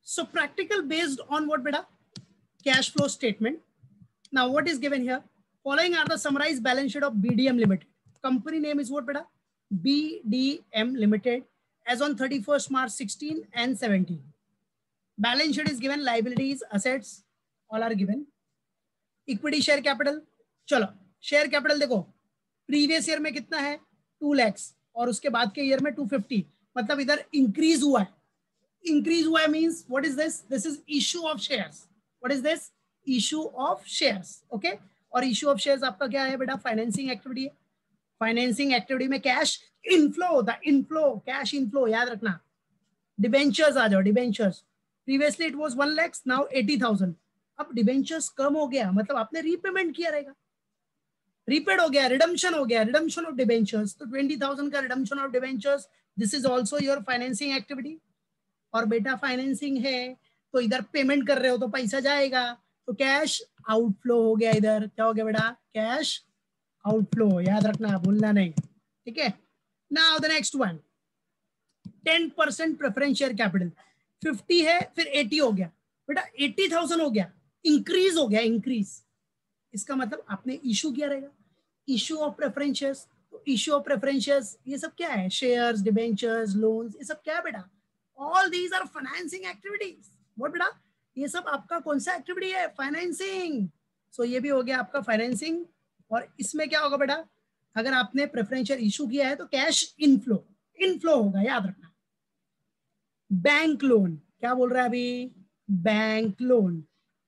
So practical based on what beta? Cash flow statement. Now what is given here? Following are the summarized balance sheet of BDM Limited. Company name is what beta? BDM Limited as on 31st March 16 and 17. Balance sheet is given, liabilities, assets, all are given. Equity share capital, चलो share capital देखो previous year में कितना है 2 लाख और उसके बाद के year में 250, मतलब इधर इंक्रीज हुआ है. इंक्रीज हुआ है means what is this? This is issue of shares. What is this? Issue of shares. Okay, और इशू ऑफ शेयर्स आपका क्या है बेटा? फाइनेंसिंग एक्टिविटी है. फाइनेंसिंग एक्टिविटी में कैश इनफ्लो होता है. इनफ्लो, कैश इनफ्लो याद रखना. डिबेंचर्स आ जाओ. Debentures previously it was 1 lakh, now 80,000. अब डिबेंचर्स कम हो गया, मतलब आपने रीपेमेंट किया रहेगा. रीपेड हो गया, रिडम्पशन हो गया, रिडम्पशन ऑफ डिबेंचर्स. तो 20,000 का redemption of debentures, this is also your financing activity. और बेटा फाइनेंसिंग है तो इधर पेमेंट कर रहे हो तो पैसा जाएगा, तो कैश आउटफ्लो हो गया. इधर क्या हो गया बेटा? Cash outflow. याद रखना, भूलना नहीं. ठीक है. Now the next one, 10% preference share capital. 50 है फिर 80 हो गया बेटा. 80,000 हो गया, इंक्रीज हो गया. इंक्रीज इसका मतलब आपने इशू किया रहेगा. Issue of preference shares. तो इशू ऑफ प्रेफरेंस शेयर्स ये सब क्या है? शेयर्स, डिबेंचर्स, लोन्स, ये सब क्या है बेटा? All these are financing activities. What बेटा? ये सब आपका कौन सा एक्टिविटी है? फाइनेंसिंग. सो ये भी हो गया आपका फाइनेंसिंग. और इसमें क्या होगा बेटा? अगर आपने प्रेफरेंस शेयर इशू किया है तो कैश इनफ्लो, इनफ्लो होगा. याद रखना. बैंक लोन, क्या बोल रहा है अभी? Bank loan.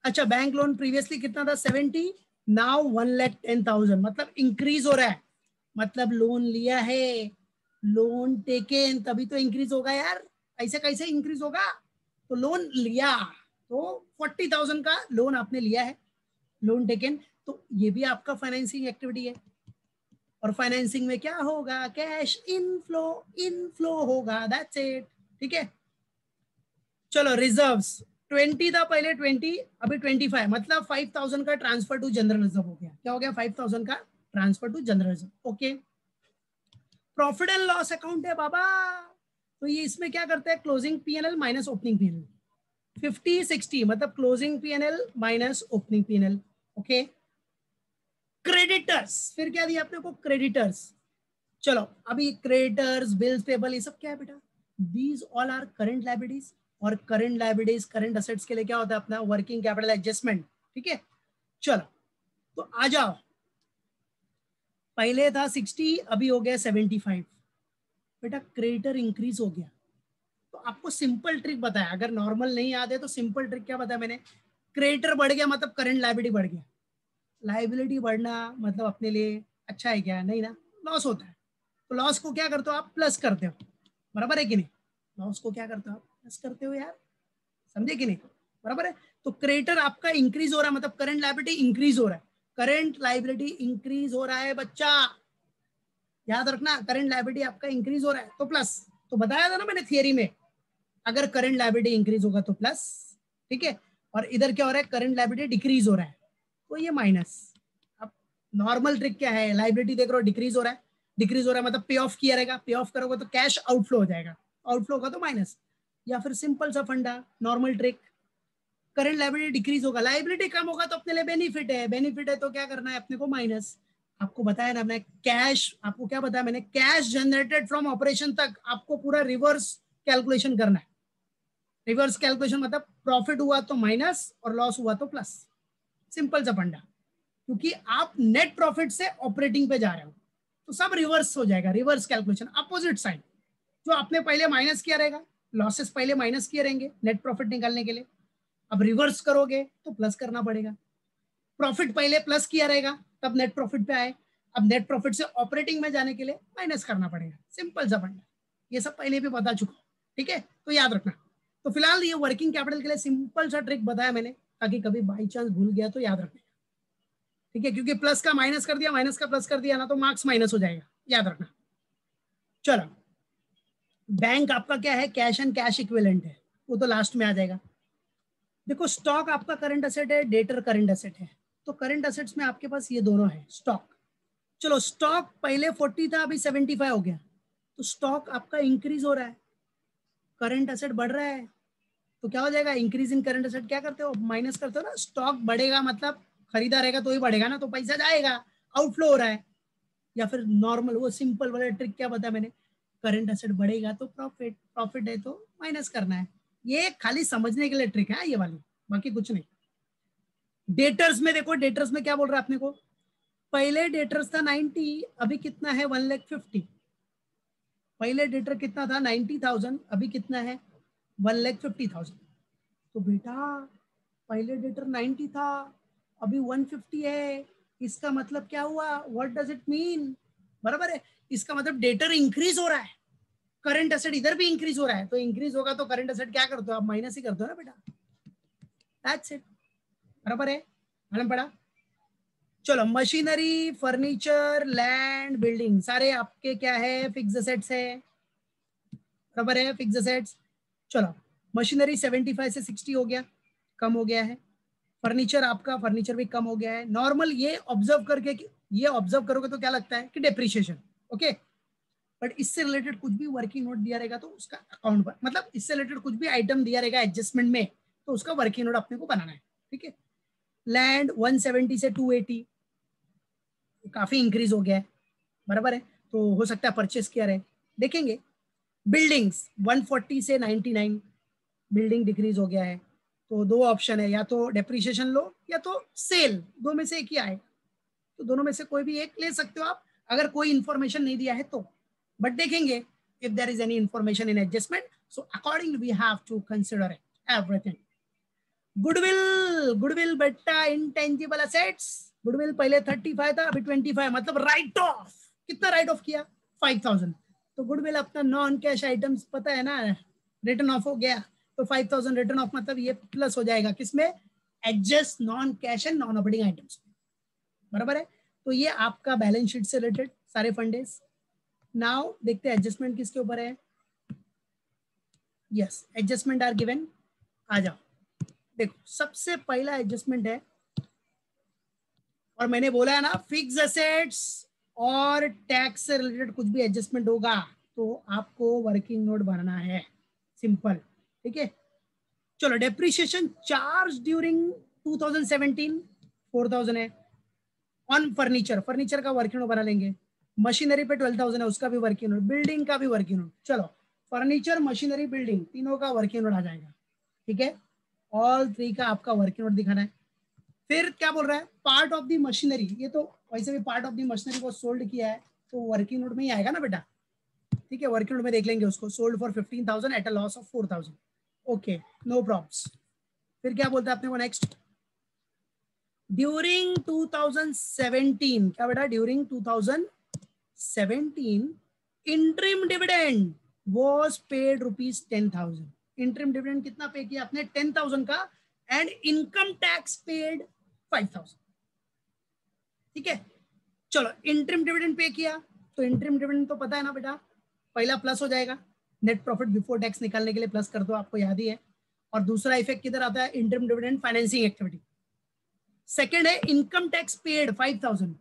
अच्छा, बैंक लोन प्रीवियसली कितना था? 70, नाउ 1,10,000, मतलब इंक्रीज हो रहा है. मतलब लोन लिया है, लोन टेकन, तभी तो इंक्रीज होगा यार. ऐसे कैसे इंक्रीज होगा? तो लोन लिया, तो 40,000 का लोन आपने लिया है, लोन टेकन. तो ये भी आपका फाइनेंसिंग एक्टिविटी है. और फाइनेंसिंग में क्या होगा? कैश इनफ्लो, इनफ्लो होगा. That's it. ठीक है. चलो रिजर्व्स 20 था पहले, 20 अभी 25, मतलब 5,000 का ट्रांसफर टू जनरल रिजर्व हो गया. क्या हो गया? 5,000 का transfer to general reserve. Okay. Profit and loss account है बाबा. तो ये इसमें क्या करते हैं? Closing PNL minus opening PNL. 50-60 मतलब closing PNL minus opening PNL. Okay. Creditors, फिर क्या दिया आपने को? क्रेडिटर्स. चलो अभी क्रेडिटर्स, बिल्स पेबल, ये सब क्या है बेटा? These all are current liabilities. और करंट लायबिलिटीज करंट असेट्स के लिए क्या होता है? अपना वर्किंग कैपिटल एडजस्टमेंट. ठीक है. चलो तो आ जाओ. पहले था 60, अभी हो गया 75. बेटा क्रेडिटर इंक्रीज हो गया. तो आपको सिंपल ट्रिक बताया, अगर नॉर्मल नहीं याद है तो सिंपल ट्रिक क्या बताया मैंने? क्रेडिटर बढ़ गया मतलब करंट लायबिलिटी बढ़ गया. लायबिलिटी बढ़ना मतलब अपने लिए अच्छा है क्या? नहीं ना, लॉस होता है. तो लॉस को क्या करते हो आप? प्लस करते हो. बराबर है कि नहीं? लॉस को क्या करते हो आप? प्लस करते हो यार. समझे कि नहीं? बराबर है. तो क्रेडिटर आपका इंक्रीज हो रहा है, मतलब करंट लायबिलिटी इंक्रीज हो रहा है. करंट लायबिलिटी इंक्रीज हो रहा है बच्चा, याद रखना. करंट लायबिलिटी आपका इंक्रीज हो रहा है तो प्लस. तो बताया था ना मैंने थियरी में, अगर करंट लायबिलिटी इंक्रीज होगा तो प्लस. ठीक है. और इधर क्या हो रहा है? करंट लायबिलिटी डिक्रीज हो रहा है तो ये माइनस. अब नॉर्मल ट्रिक क्या है? लायबिलिटी देख रहे हो डिक्रीज हो रहा है, डिक्रीज हो रहा है मतलब पे ऑफ किया रहेगा. पे ऑफ करोगे तो कैश आउटफ्लो हो जाएगा, आउटफ्लो होगा तो माइनस. या फिर सिंपल सा फंडा, normal trick, current liability decrease होगा, लायबिलिटी कम होगा तो अपने लिए बेनिफिट है. बेनिफिट है तो क्या करना है अपने को? माइनस. आपको बताया ना मैंने कैश, आपको क्या बताया मैंने? कैश जनरेटेड फ्रॉम ऑपरेशन तक आपको पूरा रिवर्स कैलकुलेशन करना है. रिवर्स कैलकुलेशन मतलब प्रॉफिट हुआ तो माइनस और लॉस हुआ तो प्लस. सिंपल सा फंडा. क्योंकि आप नेट प्रॉफिट से ऑपरेटिंग पे जा रहे हो तो सब रिवर्स हो जाएगा. Reverse calculation, opposite side. जो आपने पहले माइनस किया रहेगा, लॉसेस पहले माइनस किए रहेंगे नेट प्रॉफिट निकालने के लिए, अब रिवर्स करोगे तो प्लस करना पड़ेगा. प्रॉफिट पहले प्लस किया रहेगा तब नेट प्रॉफिट पे आए, अब नेट प्रॉफिट से ऑपरेटिंग में जाने के लिए माइनस करना पड़ेगा. सिंपल सा फंडा. ये सब पहले भी बता चुका. ठीक है. तो याद रखना. तो फिलहाल ये वर्किंग कैपिटल के लिए सिंपल सा ट्रिक बताया मैंने, ताकि कभी बाई चांस भूल गया तो याद रखना. ठीक है. क्योंकि प्लस का माइनस कर दिया, माइनस का प्लस कर दिया ना तो मार्क्स माइनस हो जाएगा. याद रखना. चलो बैंक आपका क्या है? कैश एंड कैश इक्विवेलेंट है, वो तो लास्ट में आ जाएगा. देखो स्टॉक आपका करंट असेट है, डेटर करंट असेट है. तो करंट असेट्स में आपके पास ये दोनों है. स्टॉक, चलो स्टॉक पहले 40 था अभी 75 हो गया, तो स्टॉक आपका इंक्रीज हो रहा है, करंट असेट बढ़ रहा है. तो क्या हो जाएगा, इंक्रीज इन करंट एसेट क्या करते हो, माइनस करते हो ना, स्टॉक बढ़ेगा मतलब खरीदा रहेगा तो ही बढ़ेगा ना, तो पैसा जाएगा, आउटफ्लो हो रहा है। या फिर नॉर्मल वो सिंपल वाला ट्रिक क्या बताया मैंने, करंट एसेट बढ़ेगा तो प्रॉफिट, प्रॉफिट है तो माइनस करना है। ये खाली समझने के लिए ट्रिक है ये वाली, बाकी कुछ नहीं। डेटर्स में देखो, डेटर्स में क्या बोल रहा है अपने को, पहले डेटर्स था 90, अभी कितना है 1,50,000। पहले डेटर कितना था 90,000, अभी कितना है 1,50,000। तो बेटा पहले डेटर 90 था, अभी 150 है, इसका मतलब क्या हुआ, व्हाट डज इट मीन, बराबर है, इसका मतलब डेटर इंक्रीज हो रहा है, करंट एसेट इधर भी इंक्रीज हो रहा है, तो इंक्रीज होगा तो करंट एसेट क्या करते हो आप, माइनस ही करते हो ना बेटा, दैट्स इट, बराबर है, मालूम पड़ा। चलो मशीनरी, फर्नीचर, लैंड, बिल्डिंग सारे आपके क्या है, फिक्स एसेट्स है, बराबर है, फिक्स एसेट्स। चलो मशीनरी 75 से 60 हो गया, कम हो गया है। फर्नीचर आपका, फर्नीचर भी कम हो गया है। नॉर्मल ये ऑब्जर्व करके, ये ऑब्जर्व करोगे तो क्या लगता है कि डेप्रिसिएशन, ओके, बट इससे रिलेटेड कुछ भी वर्किंग नोट दिया रहेगा तो उसका अकाउंट, मतलब इससे रिलेटेड कुछ भी आइटम दिया रहेगा एडजस्टमेंट में तो उसका वर्किंग नोट अपने को बनाना है, ठीक है। लैंड 170 से 280, काफी इंक्रीज हो गया है, बराबर है, तो हो सकता है परचेस किया रहे, देखेंगे। बिल्डिंग्स 140 से 99, बिल्डिंग डिक्रीज हो गया है, तो दो ऑप्शन है, या तो डेप्रिसिएशन लो या तो सेल, दो में से एक ही आएगा, तो दोनों में से कोई भी एक ले सकते हो आप, अगर कोई इंफॉर्मेशन नहीं दिया है तो, बट देखेंगे if there is any information in adjustment, so accordingly we have to consider it everything. Goodwill बेटा इंटेंजिबल असेट्स, गुडविल पहले 35 था अभी 25, मतलब राइट ऑफ, कितना राइट ऑफ किया 5,000, तो गुडविल अपना नॉन कैश आइटम्स पता है ना, रिटर्न ऑफ हो गया, तो 5,000 रिटर्न ऑफ, मतलब ये प्लस हो जाएगा किसमें, adjust non cash and non operating items, बराबर है। तो ये आपका बैलेंस शीट से रिलेटेड सारे फंडेस। नाउ देखते हैं एडजस्टमेंट किसके ऊपर है, यस एडजस्टमेंट आर गिवन, आ जाओ देखो, सबसे पहला एडजस्टमेंट है, और मैंने बोला है ना फिक्स एसेट्स और टैक्स से रिलेटेड कुछ भी एडजस्टमेंट होगा तो आपको वर्किंग नोट भरना है, सिंपल, ठीक है। चलो डेप्रिसिएशन चार्ज ड्यूरिंग 2017 4,000 है, ऑन फर्नीचर, फर्नीचर का वर्किंग नोट बना लेंगे, मशीनरी पे 12,000 है उसका भी वर्किंग नोट, बिल्डिंग का भी वर्किंग नोट, चलो फर्नीचर, मशीनरी, बिल्डिंग तीनों का वर्किंग नोट आ जाएगा, ठीक है, ऑल थ्री का आपका वर्किंग नोट दिखाना है। फिर क्या बोल रहा है, पार्ट ऑफ द मशीनरी, ये तो वैसे भी पार्ट ऑफ द मशीनरी को सोल्ड किया है तो वर्किंग नोट में ही आएगा ना बेटा, ठीक है, वर्किंग नोट में देख लेंगे उसको, sold for 15,000 at a loss of 4,000, okay no problems. फिर क्या बोलते हैं अपने को नेक्स्ट, ड्यूरिंग 2017, क्या बेटा during 2017 interim dividend was paid ₹10,000, interim dividend कितना पे किया आपने 10,000 का, एंड इनकम टैक्स पेड 5,000, ठीक है। चलो इंटरिम डिविडेंड पे किया, तो इंटरिम डिविडेंड तो पता है ना बेटा, पहला प्लस हो जाएगा, नेट प्रॉफिट बिफोर टैक्स निकालने के लिए प्लस कर दो, आपको याद ही है, और दूसरा इफेक्ट किधर आता है, interim dividend financing activity. Second है इनकम टैक्स पेड 5,000,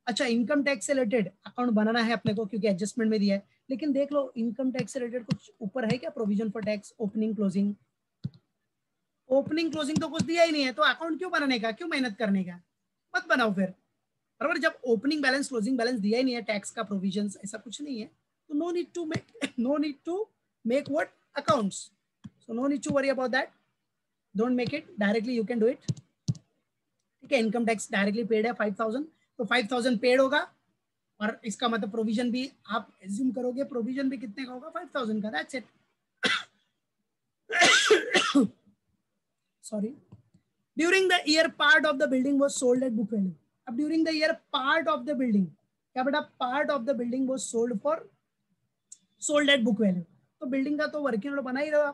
अच्छा इनकम टैक्स से रिलेटेड अकाउंट बनाना है अपने को क्योंकि एडजस्टमेंट में दिया है, लेकिन देख लो इनकम टैक्स से रिलेटेड कुछ ऊपर है क्या, provision for tax, opening closing, opening closing तो कुछ दिया ही नहीं है, तो अकाउंट क्यों बनाने का, क्यों मेहनत करने का, मत बनाओ फिर, बराबर, जब ओपनिंग बैलेंस क्लोजिंग बैलेंस दिया ही नहीं है, टैक्स का प्रोविजन ऐसा कुछ नहीं है, तो no need to make what accounts, so no need to worry about that, don't make it, directly you can do it, ठीक है। इनकम टैक्स डायरेक्टली पेड है 5,000, तो 5,000 पेड होगा, और इसका मतलब प्रोविजन भी आप एज्यूम करोगे, प्रोविजन भी कितने का होगा 5,000 का, that's it. Sorry, during the year part of the building was sold at book value, अब during the year part of the building, क्या बेटा part of the building was sold at book value, तो building का तो working note बना ही रहा,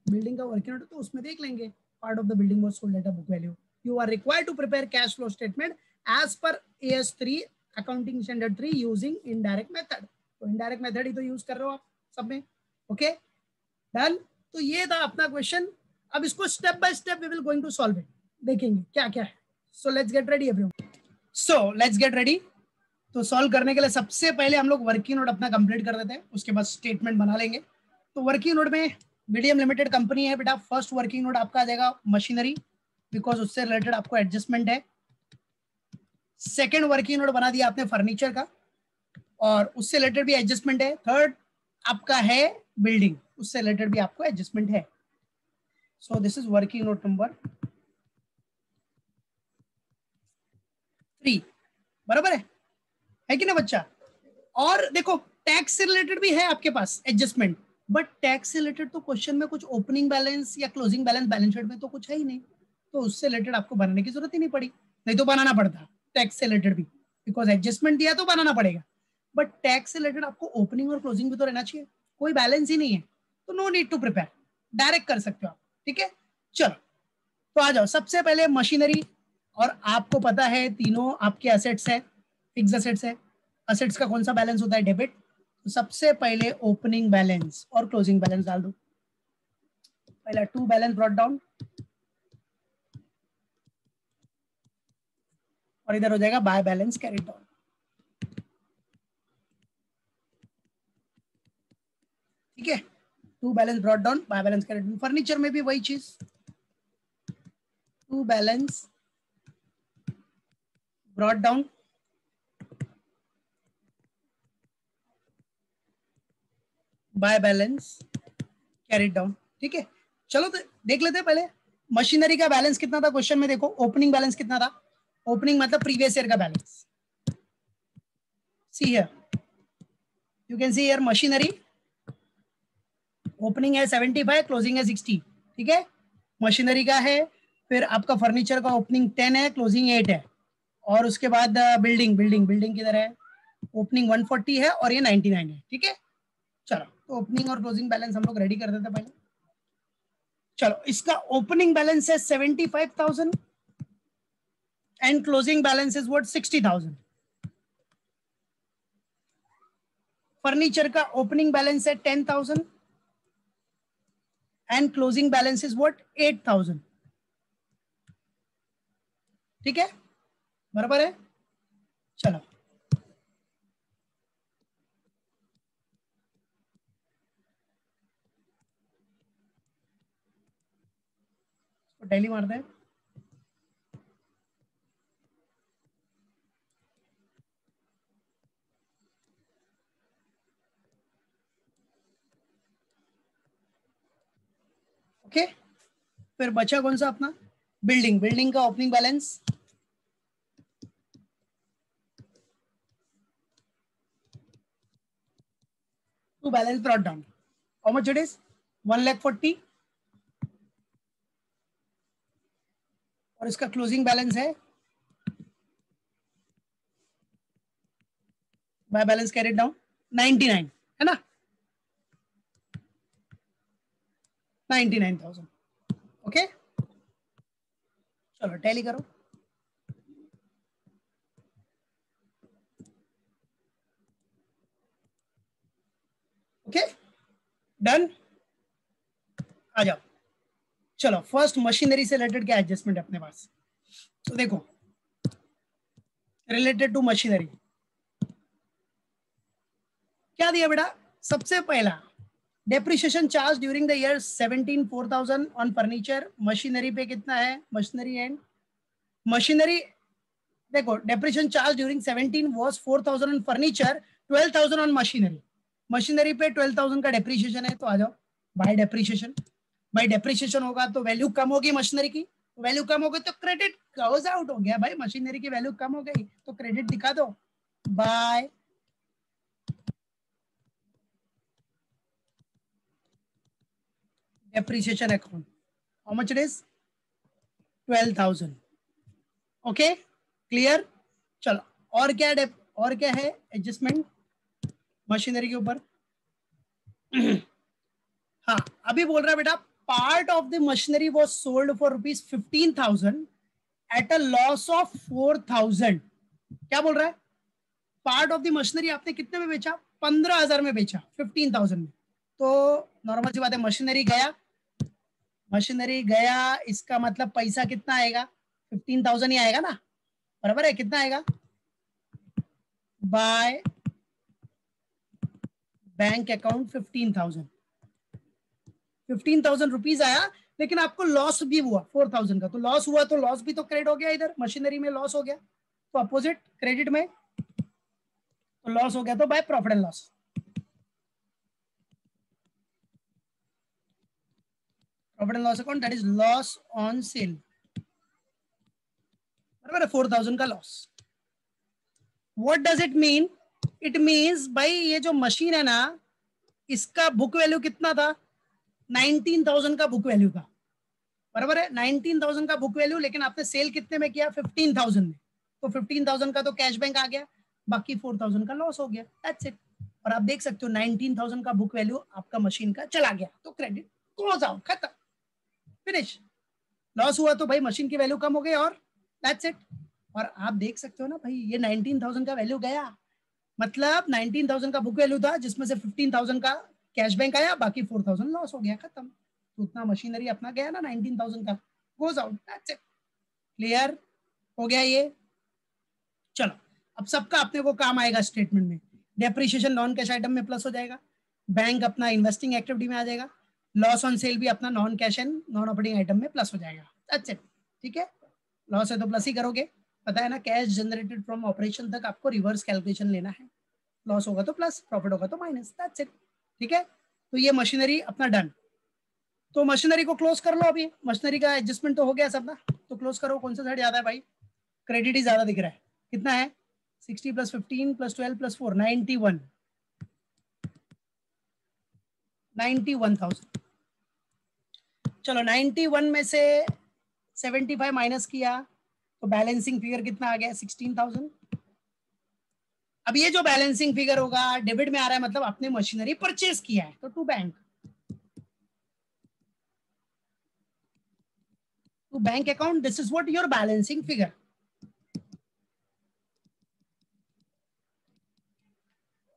building का working note तो उसमें देख लेंगे, part of the building was sold at a book value, you are required to prepare cash flow statement as per AS3 accounting standard 3 using indirect method, तो indirect method ही तो use कर रहे हो आप सब में, ओके डन। तो ये था अपना क्वेश्चन, अब इसको step by step we will going to solve it, देखेंगे क्या क्या है। So let's get ready everyone, so let's get ready. तो सॉल्व करने के लिए सबसे पहले हम लोग वर्किंग नोट अपना कंप्लीट कर देते हैं, उसके बाद स्टेटमेंट बना लेंगे। तो वर्किंग नोट में बीडीएम लिमिटेड कंपनी है बेटा, फर्स्ट वर्किंग नोट आपका आ जाएगा मशीनरी, बिकॉज उससे रिलेटेड आपको एडजस्टमेंट है। सेकेंड वर्किंग नोट बना दिया आपने फर्नीचर का, और उससे रिलेटेड भी एडजस्टमेंट है। थर्ड आपका है बिल्डिंग, उससे रिलेटेड भी आपको एडजस्टमेंट है। So this is working note number 3, बराबर है कि ना बच्चा? और देखो टैक्स से रिलेटेड भी है आपके पास एडजस्टमेंट, बट टैक्स से रिलेटेड तो क्वेश्चन में कुछ ओपनिंग बैलेंस या क्लोजिंग बैलेंस बैलेंस शीट में तो कुछ है ही नहीं, तो उससे रिलेटेड आपको बनाने की जरूरत ही नहीं पड़ी, नहीं तो बनाना पड़ता टैक्स से रिलेटेड भी, बिकॉज एडजस्टमेंट दिया तो बनाना पड़ेगा। बट टैक्स से रिलेटेड आपको ओपनिंग और क्लोजिंग भी तो रहना चाहिए, कोई बैलेंस ही नहीं है, तो no need to prepare, direct कर सकते हो आप। ठीक है, चलो तो आ जाओ। सबसे पहले मशीनरी, और आपको पता है तीनों आपके असेट्स है, फिक्स असेट्स है। असेट्स का कौन सा बैलेंस होता है? डेबिट। तो सबसे पहले ओपनिंग बैलेंस और क्लोजिंग बैलेंस डाल दो। पहला टू बैलेंस ब्रॉट डाउन, और इधर हो जाएगा बाय बैलेंस कैरिड डाउन। ठीक है, to balance brought down, by balance carried down. Furniture में भी वही चीज, to balance brought down, by balance carried down. ठीक है, चलो तो देख लेते हैं पहले मशीनरी का बैलेंस कितना था क्वेश्चन में। देखो ओपनिंग बैलेंस कितना था, ओपनिंग मतलब प्रीवियस ईयर का balance. See here, you can see here machinery opening है 75, क्लोजिंग है 60। ठीक है, मशीनरी का है। फिर आपका फर्नीचर का ओपनिंग 10 है, क्लोजिंग 8 है। और उसके बाद बिल्डिंग, बिल्डिंग किधर है? ओपनिंग 140 है और ये 99 है। ठीक है, चलो तो ओपनिंग और क्लोजिंग बैलेंस हम लोग रेडी कर देते पहले। चलो, इसका ओपनिंग बैलेंस है 75,000 and closing balance is what? 60,000। Furniture का ओपनिंग बैलेंस है 10,000 and closing balance is what? 8,000। ठीक है, बराबर है। चलो, तो डेली मारते हैं। ओके, फिर बचा कौन सा अपना? बिल्डिंग, बिल्डिंग का opening balance to balance brought down, how much it is? 1,40,000। और इसका क्लोजिंग बैलेंस है बाय बैलेंस कैरिड डाउन 99, है ना? 99,000। ओके, चलो टैली करो। Okay, done. आ जाओ, चलो फर्स्ट मशीनरी से रिलेटेड क्या एडजस्टमेंट है अपने पास? तो देखो, रिलेटेड टू मशीनरी क्या दिया बेटा? सबसे पहला depreciation charge during the year 17 4,000 on furniture. Machinery पे कितना है? मशीनरी एंड मशीनरी, देखो depreciation charge during 17 was 4,000 on furniture, 12,000 on machinery. Machinery पे 12,000 का डेप्रिसिएशन है, तो आ जाओ बाय डेप्रिसिएशन। बाय डेप्रिसिएशन होगा तो वैल्यू कम होगी मशीनरी की, वैल्यू कम हो गई तो क्रेडिट गोज आउट हो गया भाई, मशीनरी की वैल्यू कम हो गई तो क्रेडिट दिखा दो bye depreciation account. How much it is? 12,000। Okay, clear. चलो, और क्या और क्या है एडजस्टमेंट मशीनरी के ऊपर? हाँ, अभी बोल रहा है बेटा part of the machinery was sold for ₹15,000 at a loss of 4,000। क्या बोल रहा है? पार्ट ऑफ द मशीनरी आपने कितने में बेचा? 15,000 में बेचा, 15,000 में। तो नॉर्मल सी बात है, मशीनरी गया, मशीनरी गया, इसका मतलब पैसा कितना आएगा? 15,000 ही आएगा ना, बराबर है? कितना आएगा? By bank account 15,000। 15,000 रुपीज आया, लेकिन आपको लॉस भी हुआ 4,000 का, तो लॉस हुआ तो लॉस भी तो क्रेडिट हो गया, इधर मशीनरी में लॉस हो गया, तो अपोजिट क्रेडिट में तो लॉस हो गया, तो by profit and loss. Profit and loss account, that is loss on sale, बराबर है, 4,000 का loss. What does it mean? It means भाई ये जो मशीन है ना, इसका बुक वैल्यू कितना था? 19,000 का बुक वैल्यू था, बराबर है, 19,000 का बुक वैल्यू, लेकिन आपने सेल कितने में किया? 15,000 में, तो 15,000 का तो कैश बैंक आ गया, बाकी 4,000 का लॉस हो गया, दैट्स इट। और आप देख सकते हो 19,000 का बुक वैल्यू आपका मशीन का चला गया, तो क्रेडिट क्लोज आउट, खत्म, फिनिश। लॉस हुआ तो भाई मशीन की वैल्यू कम हो गई, और दैट्स इट। और आप देख सकते हो ना भाई, ये 19,000 का वैल्यू गया, मतलब 19,000 का बुक वैल्यू था, जिसमें से 15,000 का कैश बैंक आया, बाकी 4,000 लॉस हो गया, खत्म। तो उतना मशीनरी अपना गया ना 19,000 का, goes out, that's it. Clear हो गया ये? चलो, अब सबका अपने को काम आएगा स्टेटमेंट में। डेप्रिसिएशन नॉन कैश आइटम में प्लस हो जाएगा, बैंक अपना इन्वेस्टिंग एक्टिविटी में आ जाएगा, लॉस ऑन सेल भी अपना non cash and non operating item में प्लस हो जाएगा, दैट्स इट। ठीक है, लॉस है तो प्लस ही करोगे, पता है ना, कैश जनरेटेड फ्रॉम ऑपरेशन तक आपको रिवर्स कैलकुलेशन लेना है, लॉस होगा तो प्लस, प्रॉफिट होगा तो माइनस, दैट्स इट। ठीक है, तो ये मशीनरी अपना डन। तो मशीनरी को क्लोज कर लो, अभी मशीनरी का एडजस्टमेंट तो हो गया सब ना, तो क्लोज करो। कौन सा साइड ज्यादा है भाई? क्रेडिट ही ज्यादा दिख रहा है, कितना है? 60 प्लस 15 प्लस 12 प्लस 4, 91, 91,000। चलो 91 में से 75 माइनस किया तो बैलेंसिंग फिगर कितना आ गया? 16,000। अब ये जो बैलेंसिंग फिगर होगा डेबिट में आ रहा है, मतलब आपने मशीनरी परचेज किया है, तो to bank, to bank account, this is what your balancing figure.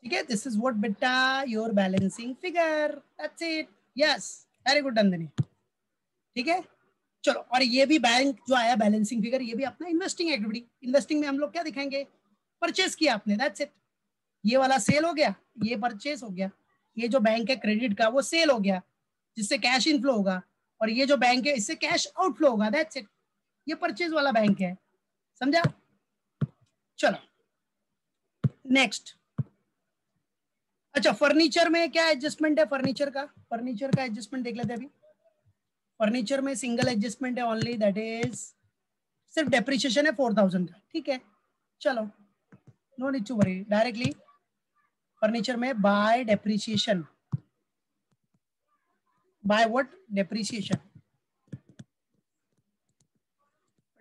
ठीक है, दिस इज व्हाट बेटा your balancing figure, that's it. Yes, very good Nandini. ठीक है, चलो, और ये भी बैंक जो आया बैलेंसिंग फिगर, ये भी अपना इन्वेस्टिंग एक्टिविटी, इन्वेस्टिंग में हम लोग क्या दिखाएंगे? परचेज किया आपने, दैट्स इट। ये वाला सेल हो गया, ये परचेज हो गया, ये जो बैंक है क्रेडिट का वो सेल हो गया, जिससे कैश इनफ्लो होगा, और ये जो बैंक है इससे कैश आउटफ्लो होगा, दैट्स इट। ये परचेज वाला बैंक है, समझा? चलो नेक्स्ट। अच्छा, फर्नीचर में क्या एडजस्टमेंट है? फर्नीचर का एडजस्टमेंट देख लेते हैं अभी। फर्नीचर में सिंगल एडजस्टमेंट है ओनली, दैट इज सिर्फ डेप्रिसिएशन है 4,000 का, ठीक है। चलो, no need to worry, directly furniture में by depreciation, by what? Depreciation.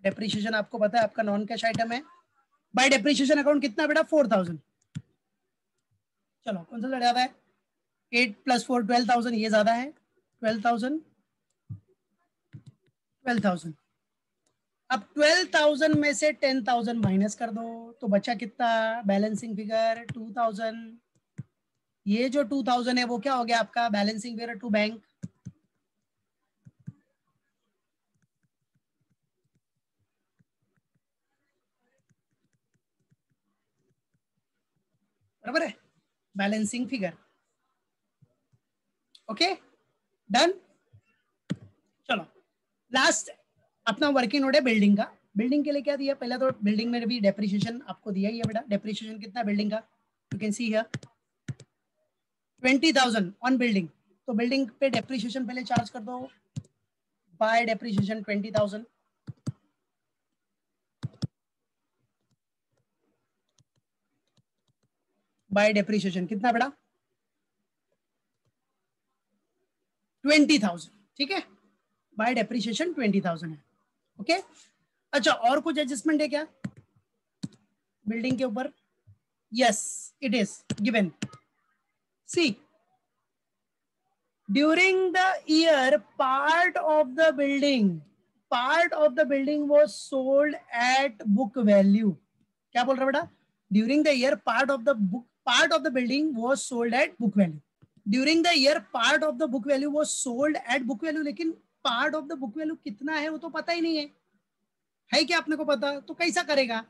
Depreciation आपको पता है आपका नॉन कैश आइटम है, बाय डेप्रिसिएशन अकाउंट कितना बेटा? 4,000। चलो, कौन सा ज्यादा है? 8 प्लस 4, 12,000, ये ज्यादा है, 12,000, 12,000। अब 12,000 में से 10,000 माइनस कर दो, तो बचा कितना? Balancing figure 2,000। ये जो 2,000 है वो क्या हो गया आपका? Balancing figure to bank. बराबर है, बैलेंसिंग फिगर। Okay, done. चलो, लास्ट अपना वर्किंग नोट है बिल्डिंग का। बिल्डिंग के लिए क्या दिया? पहले तो बिल्डिंग में भी डेप्रिसिएशन आपको दिया ही है बेटा। डेप्रिसिएशन कितना बिल्डिंग का? You can see here 20,000 on building. तो बिल्डिंग पे डेप्रिसिएशन पहले चार्ज कर दो, बाय डेप्रिसिएशन 20,000, बाय डेप्रिसिएशन कितना बेटा? 20,000, ठीक है। बाय डेप्रिसिएशन 20,000 है, ओके। अच्छा, और कुछ एडजस्टमेंट है क्या बिल्डिंग के ऊपर? Yes, it is given. See, during the year part of the building was sold at book value. क्या बोल रहा बेटा? during the year part of the building was sold at book value. during the year part of the book value was sold at book value, लेकिन part of the book value कितना है वो तो पता ही नहीं है क्या आपने को पता? तो कैसा करेगा?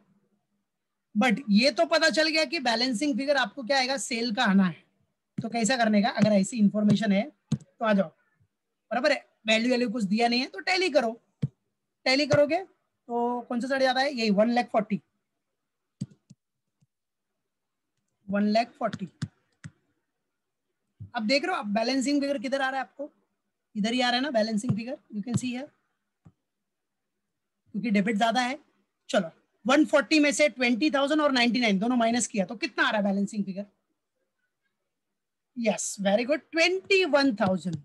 बट ये तो पता चल गया कि बैलेंसिंग फिगर आपको क्या आएगा? सेल का आना है। तो कैसा करने का? अगर ऐसी इंफॉर्मेशन है तो आ जाओ, बराबर है, वैल्यू वैल्यू कुछ दिया नहीं है तो टैली करो, टैली करोगे तो कौन सा साइड ज्यादा है, यही 1,40,000, 1,40,000। अब देख रहे हो आप बैलेंसिंग फिगर किधर आ रहा है आपको, इधर ही आ रहा है ना balancing figure, you can see है, क्योंकि डेबिट ज्यादा है। चलो 140 में से 20,000 और 99 दोनों माइनस किया तो कितना आ रहा है balancing figure, yes very good 21,000।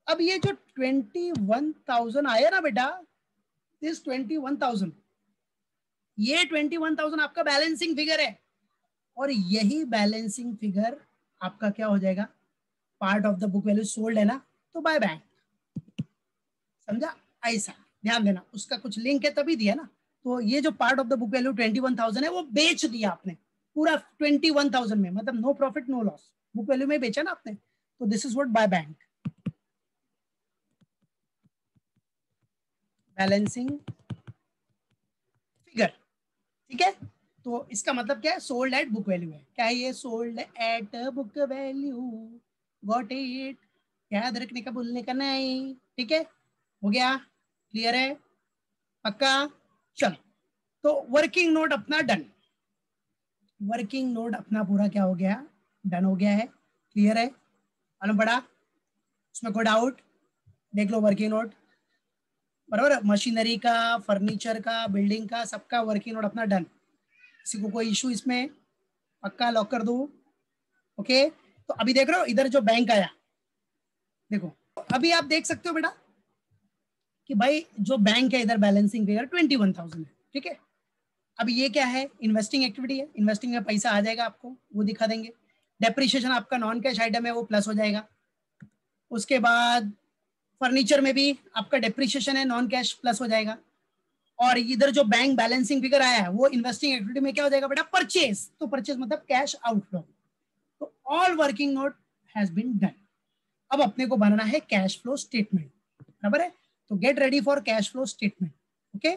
अब ये जो 21,000 आया ना बेटा, दिस 21,000, ये 21,000 आपका बैलेंसिंग फिगर है, और यही बैलेंसिंग फिगर आपका क्या हो जाएगा, part of the book value, sold है ना तो बाय बैंक, समझा, ऐसा ध्यान देना, उसका कुछ लिंक है तभी दिया ना। तो ये जो part of the book value 21,000 है वो बेच दिया आपने पूरा 21,000 में, मतलब no profit no loss, book value में बेचा ना आपने, तो this is what by bank, balancing figure, ठीक है। तो इसका मतलब क्या है, सोल्ड एट बुक वैल्यू है, क्या है ये, sold at book value, got it, याद रखने का भूलने का नहीं, ठीक है, हो गया, क्लियर है, पक्का। चलो तो वर्किंग नोट अपना डन, वर्किंग नोट अपना पूरा क्या हो गया, डन हो गया है, क्लियर है, मालूम पड़ा, उसमें कोई डाउट, देख लो वर्किंग नोट, बराबर, मशीनरी का, फर्नीचर का, बिल्डिंग का, सबका वर्किंग नोट अपना डन, किसी को कोई इशू इसमें, पक्का लॉक कर दो, ओके। तो अभी देख रहे हो इधर जो बैंक आया, देखो अभी आप देख सकते हो बेटा कि भाई जो बैंक है इधर बैलेंसिंग फिगर 21,000 है, ठीक है। अब ये क्या है, इन्वेस्टिंग एक्टिविटी है, इन्वेस्टिंग में पैसा आ जाएगा आपको, वो दिखा देंगे, डेप्रिसिएशन आपका नॉन कैश आइटम है वो प्लस हो जाएगा, उसके बाद फर्नीचर में भी आपका डेप्रिसिएशन है नॉन कैश प्लस हो जाएगा, और इधर जो बैंक बैलेंसिंग फिगर आया है वो इन्वेस्टिंग एक्टिविटी में क्या हो जाएगा बेटा, परचेज, तो परचेज मतलब कैश आउटफ्लो, तो all working note has been done. अब अपने को बनाना है कैश फ्लो स्टेटमेंट, बराबर है, तो get ready for cash flow statement, okay.